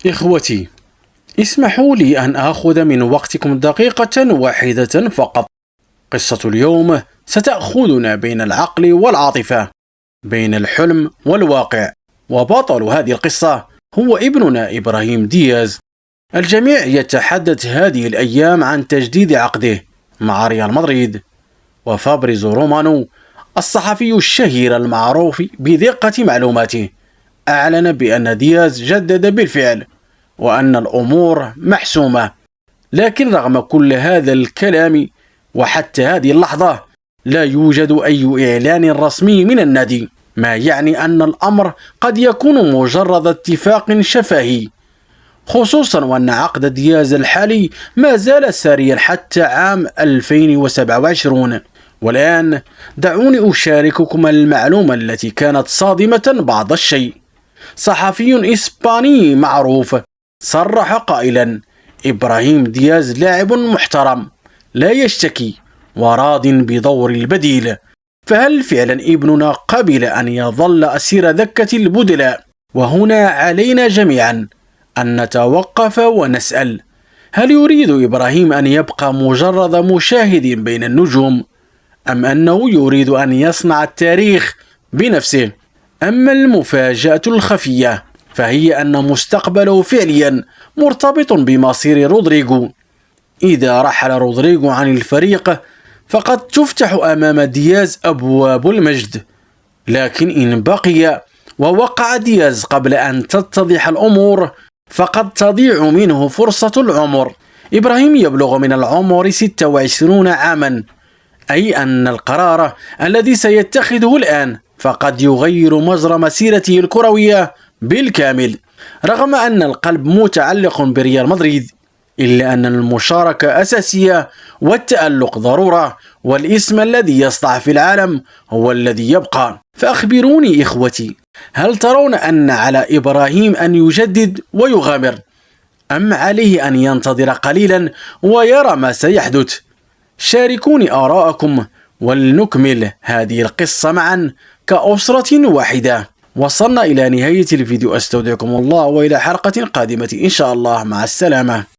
إخوتي، اسمحوا لي أن آخذ من وقتكم دقيقة واحدة فقط. قصة اليوم ستأخذنا بين العقل والعاطفة، بين الحلم والواقع، وبطل هذه القصة هو ابننا إبراهيم دياز. الجميع يتحدث هذه الأيام عن تجديد عقده مع ريال مدريد، وفابريزو رومانو الصحفي الشهير المعروف بدقة معلوماته أعلن بأن دياز جدد بالفعل وأن الأمور محسومة. لكن رغم كل هذا الكلام وحتى هذه اللحظة لا يوجد أي إعلان رسمي من النادي، ما يعني أن الأمر قد يكون مجرد اتفاق شفهي، خصوصا وأن عقد دياز الحالي ما زال ساريا حتى عام 2027. والآن دعوني أشارككم المعلومة التي كانت صادمة بعض الشيء. صحفي إسباني معروف صرح قائلا: إبراهيم دياز لاعب محترم لا يشتكي وراض بدور البديل. فهل فعلا ابننا قبل أن يظل أسير دكة البدلاء؟ وهنا علينا جميعا أن نتوقف ونسأل: هل يريد إبراهيم أن يبقى مجرد مشاهد بين النجوم، أم أنه يريد أن يصنع التاريخ بنفسه؟ أما المفاجأة الخفية فهي أن مستقبله فعليا مرتبط بمصير رودريغو. إذا رحل رودريغو عن الفريق فقد تفتح أمام دياز أبواب المجد، لكن إن بقي ووقع دياز قبل أن تتضح الأمور فقد تضيع منه فرصة العمر. إبراهيم يبلغ من العمر 26 عاما، أي أن القرار الذي سيتخذه الآن فقد يغير مجرى مسيرته الكروية بالكامل. رغم أن القلب متعلق بريال مدريد، إلا أن المشاركة أساسية والتألق ضرورة، والاسم الذي يسطع في العالم هو الذي يبقى. فأخبروني إخوتي، هل ترون أن على إبراهيم أن يجدد ويغامر، أم عليه أن ينتظر قليلا ويرى ما سيحدث؟ شاركوني آراءكم ولنكمل هذه القصة معا كأسرة واحدة. وصلنا إلى نهاية الفيديو، أستودعكم الله وإلى حلقة قادمة إن شاء الله، مع السلامة.